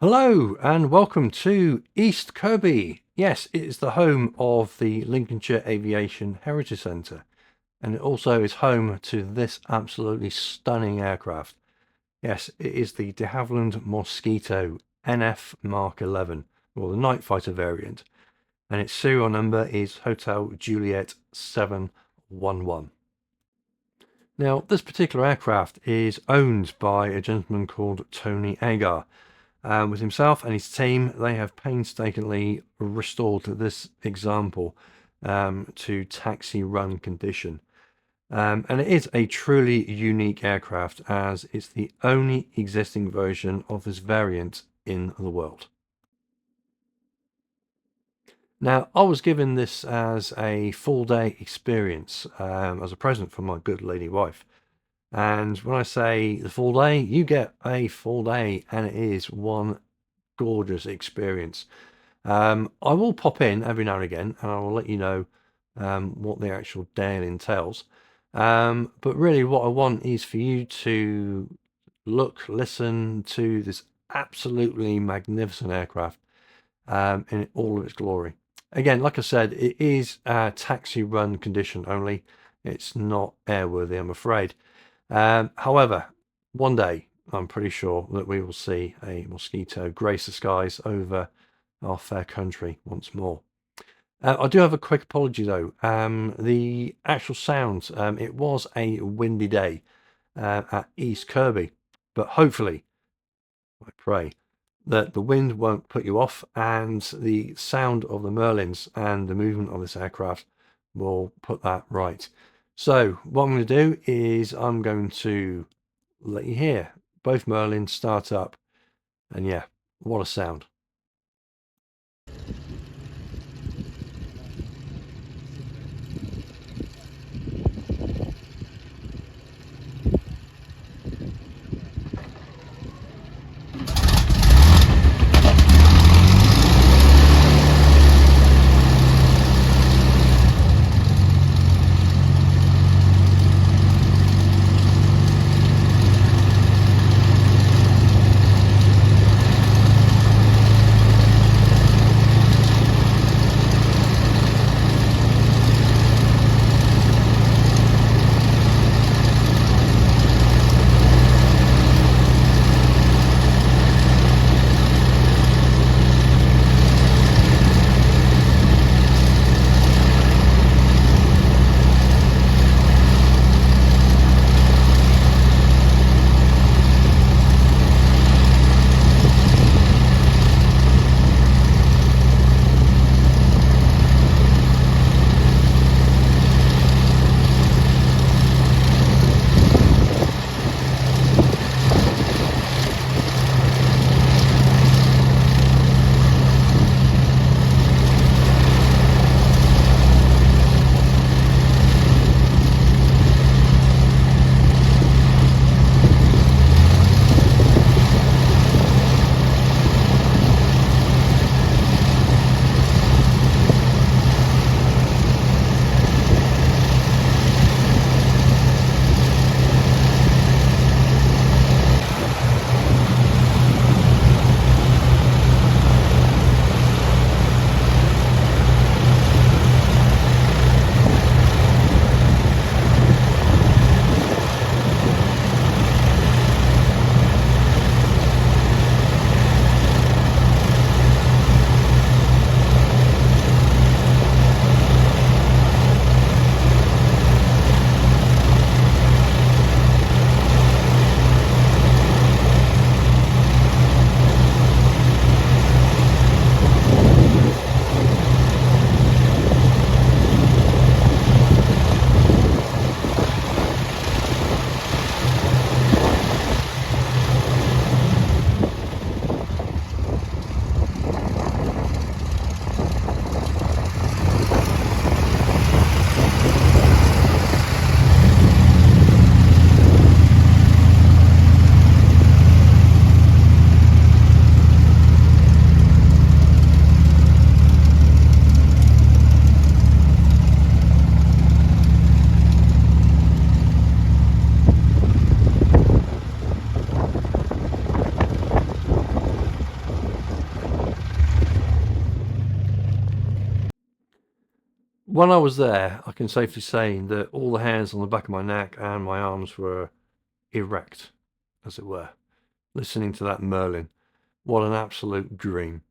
Hello and welcome to East Kirby. Yes, it is the home of the Lincolnshire Aviation Heritage Centre, and it also is home to this absolutely stunning aircraft. Yes, it is the de Havilland Mosquito NF Mark 11, or the night fighter variant, and its serial number is Hotel Juliet 711. Now, this particular aircraft is owned by a gentleman called Tony Agar. With himself and his team, they have painstakingly restored this example to taxi run condition. And it is a truly unique aircraft, as it's the only existing version of this variant in the world. Now, I was given this as a full day experience as a present from my good lady wife. And when I say the full day, you get a full day, and it is one gorgeous experience. I will pop in every now and again, and I will let you know what the actual day entails. But really, what I want is for you to listen to this absolutely magnificent aircraft in all of its glory. Again, like I said, it is taxi run condition only. It's not airworthy, I'm afraid. However, one day I'm pretty sure that we will see a Mosquito grace the skies over our fair country once more. I do have a quick apology though. The actual sound, it was a windy day at East Kirby, but hopefully, I pray, that the wind won't put you off, and the sound of the Merlins and the movement of this aircraft will put that right. So what I'm going to do is I'm going to let you hear both Merlins start up, and yeah, what a sound. when I was there, I can safely say that all the hairs on the back of my neck and my arms were erect, as it were, listening to that Merlin. What an absolute dream.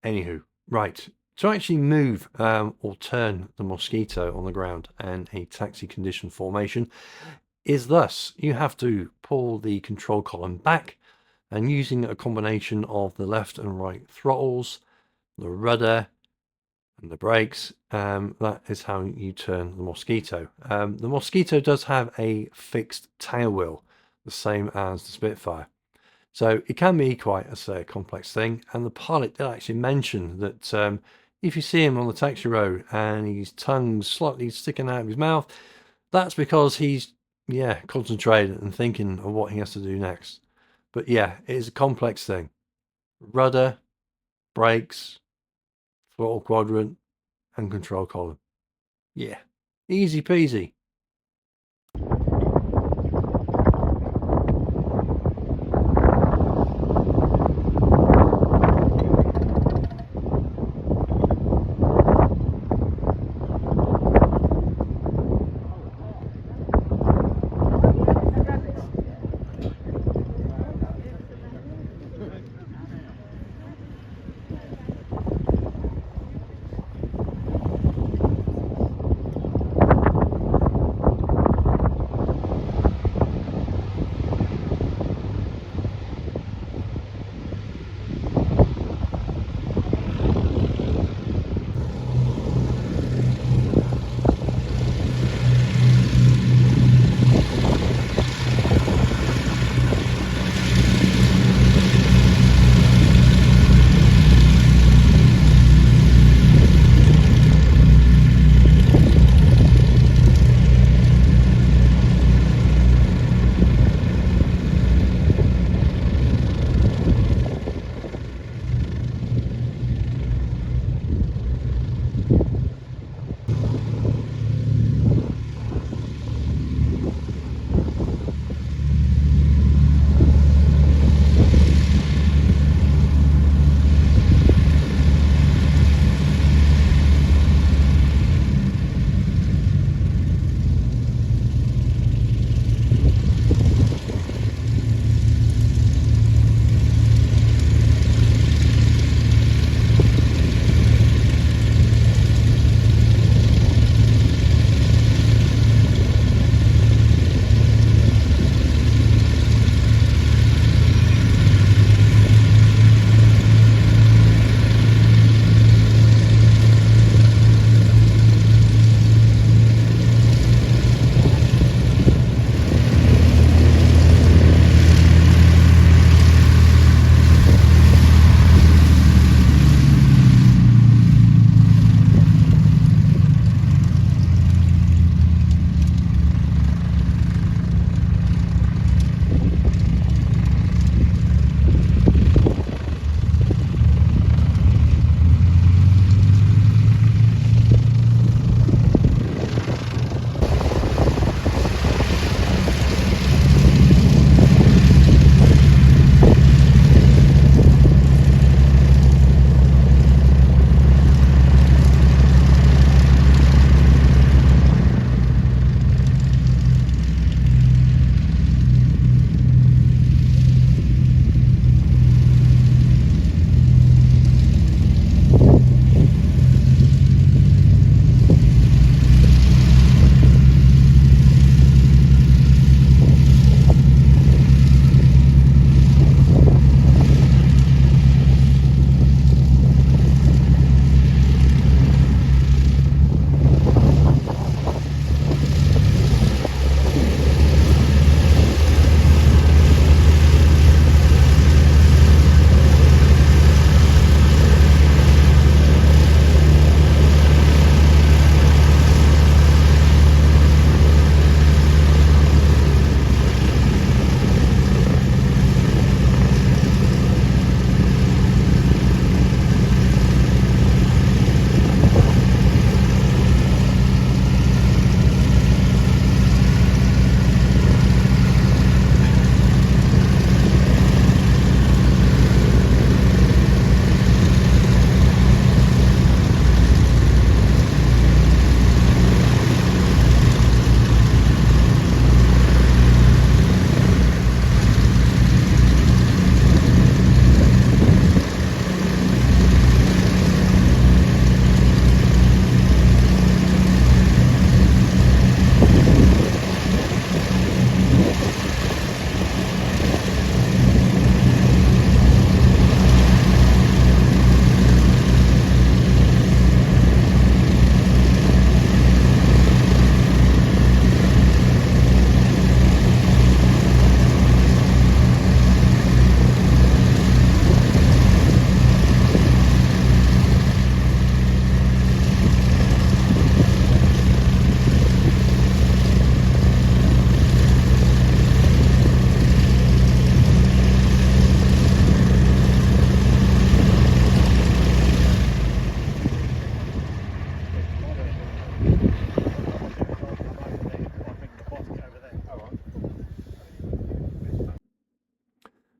Anywho, right. To actually move or turn the Mosquito on the ground and a taxi condition formation is thus you have to pull the control column back, and using a combination of the left and right throttles, the rudder and the brakes, that is how you turn the Mosquito. The Mosquito does have a fixed tail wheel, the same as the Spitfire. So it can be quite a complex thing, and the pilot did actually mention that if you see him on the taxi road and his tongue's slightly sticking out of his mouth, that's because he's, yeah, concentrated and thinking of what he has to do next. But yeah, it is a complex thing. Rudder, brakes, throttle quadrant, and control column. Yeah, easy peasy.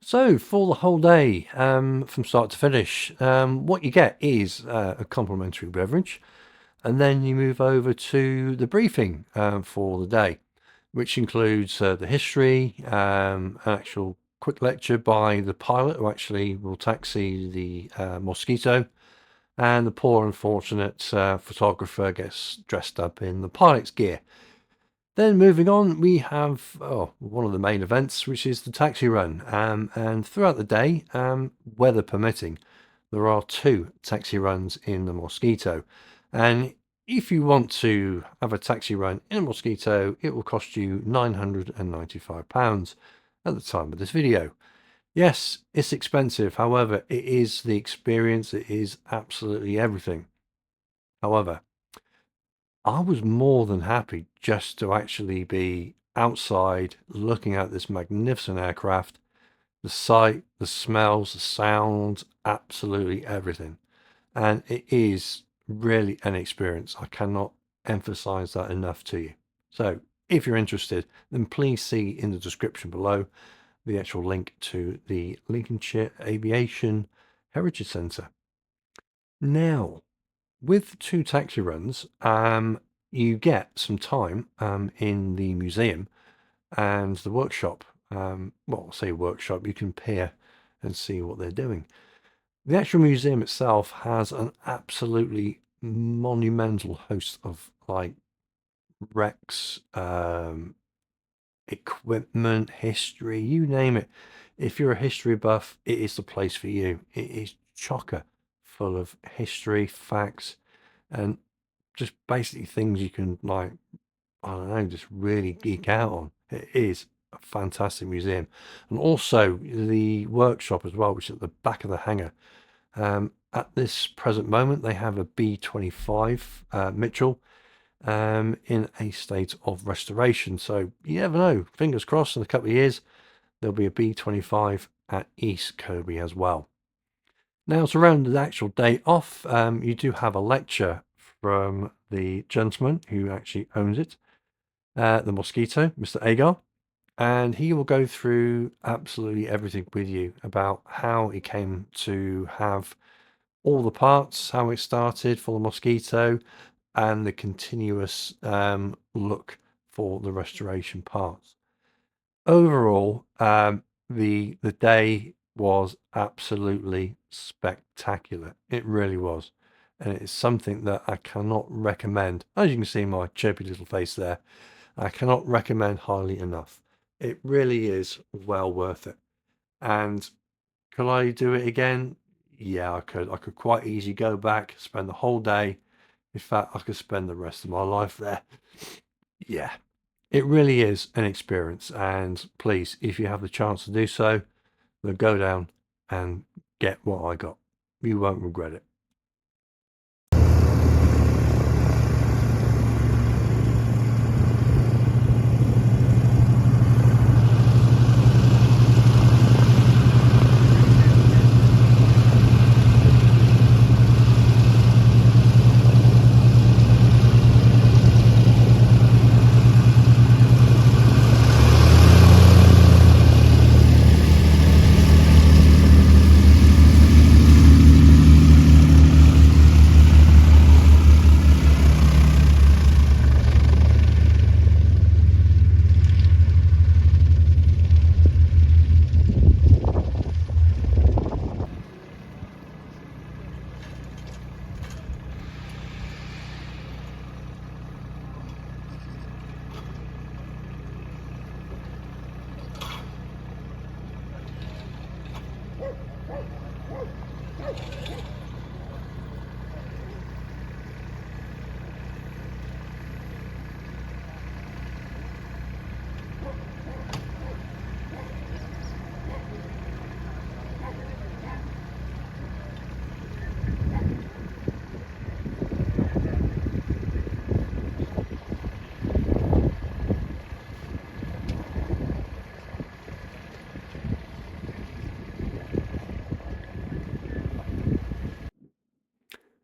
So for the whole day, from start to finish, what you get is a complimentary beverage, and then you move over to the briefing for the day, which includes the history, an actual quick lecture by the pilot who actually will taxi the Mosquito, and the poor unfortunate photographer gets dressed up in the pilot's gear. Then moving on, we have one of the main events, which is the taxi run. And throughout the day, weather permitting, there are two taxi runs in the Mosquito. And if you want to have a taxi run in a Mosquito, it will cost you £995 at the time of this video. Yes, it's expensive. However, it is the experience. It is absolutely everything. However, I was more than happy just to actually be outside looking at this magnificent aircraft, the sight, the smells, the sounds, absolutely everything. And it is really an experience. I cannot emphasize that enough to you. So if you're interested, then please see in the description below the actual link to the Lincolnshire Aviation Heritage Centre. Now, with two taxi runs, you get some time in the museum and the workshop. Well, say workshop, you can peer and see what they're doing. The actual museum itself has an absolutely monumental host of like wrecks, equipment, history, you name it. If you're a history buff, it is the place for you. It is chocker full of history, facts, and just basically things you can like, I don't know, just really geek out on. It is a fantastic museum. And also the workshop as well, which is at the back of the hangar. At this present moment, they have a B-25 Mitchell in a state of restoration. So you never know. Fingers crossed in a couple of years, there'll be a B-25 at East Kirby as well. Now, to round the actual day off, you do have a lecture from the gentleman who actually owns it, the Mosquito, Mr. Agar, and he will go through absolutely everything with you about how he came to have all the parts, how it started for the Mosquito, and the continuous look for the restoration parts. Overall, the day was absolutely spectacular. It really was. And it's something that I cannot recommend. As you can see my chirpy little face there, I cannot recommend highly enough. It really is well worth it. And could I do it again? Yeah, I could. I could quite easily go back, spend the whole day. In fact, I could spend the rest of my life there. Yeah, it really is an experience. And please, if you have the chance to do so, then go down and get what I got. You won't regret it.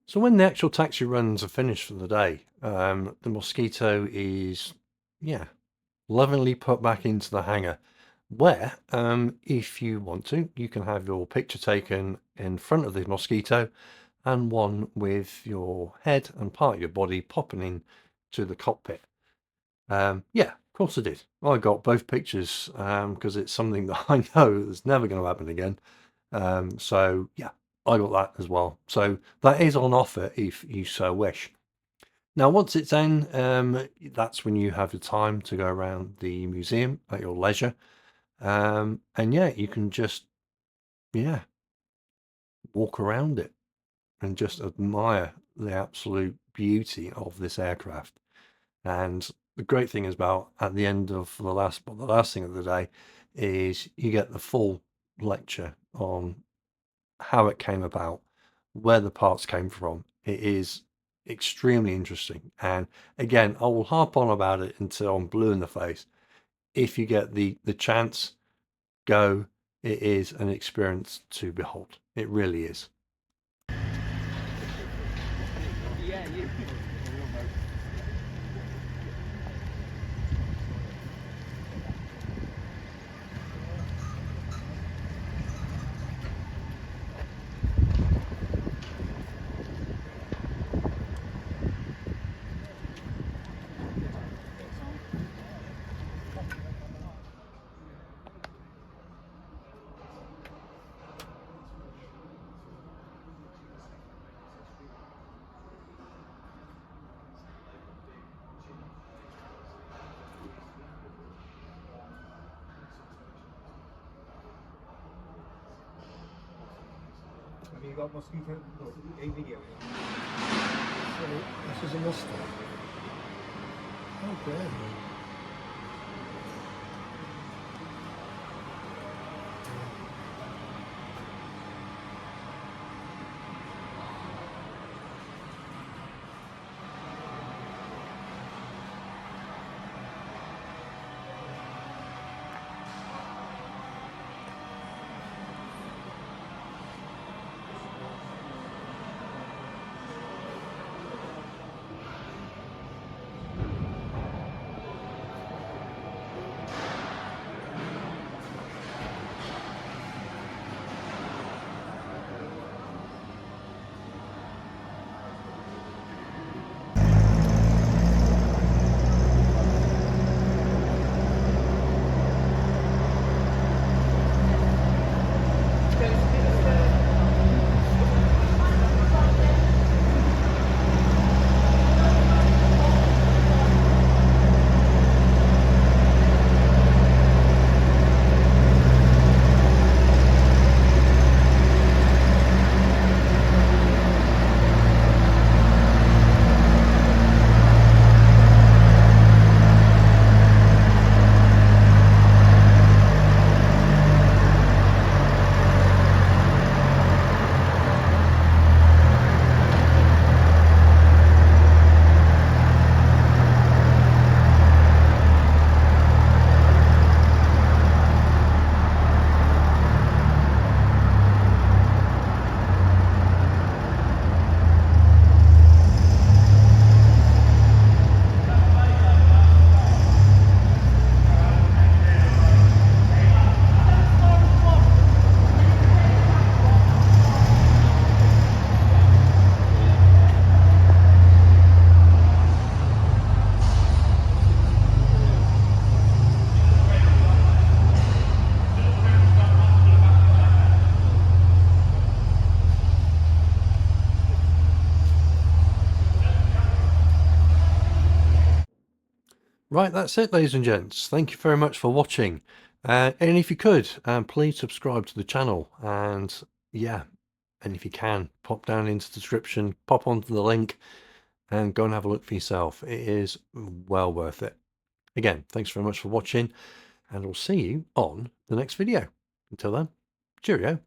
So when the actual taxi runs are finished for the day, the Mosquito is, yeah, lovingly put back into the hangar where, if you want to, you can have your picture taken in front of the Mosquito and one with your head and part of your body popping in to the cockpit. Yeah, of course I did. I got both pictures because it's something that I know is never going to happen again. So yeah, I got that as well. So that is on offer if you so wish. Now, once it's in, that's when you have the time to go around the museum at your leisure. And yeah, you can just, yeah, walk around it and just admire the absolute beauty of this aircraft. And the great thing is about at the end of the last thing of the day is you get the full lecture on how it came about, where the parts came from. It is extremely interesting. And again, I will harp on about it until I'm blue in the face. If you get the chance, go. It is an experience to behold. It really is. Yeah, you. Have you got Mosquito? No, a video. So this is a Mustang. Oh, great. Right, that's it, ladies and gents. Thank you very much for watching. And if you could, please subscribe to the channel. And yeah, and if you can, pop down into the description, pop onto the link, and go and have a look for yourself. It is well worth it. Again, thanks very much for watching, and I'll see you on the next video. Until then, cheerio.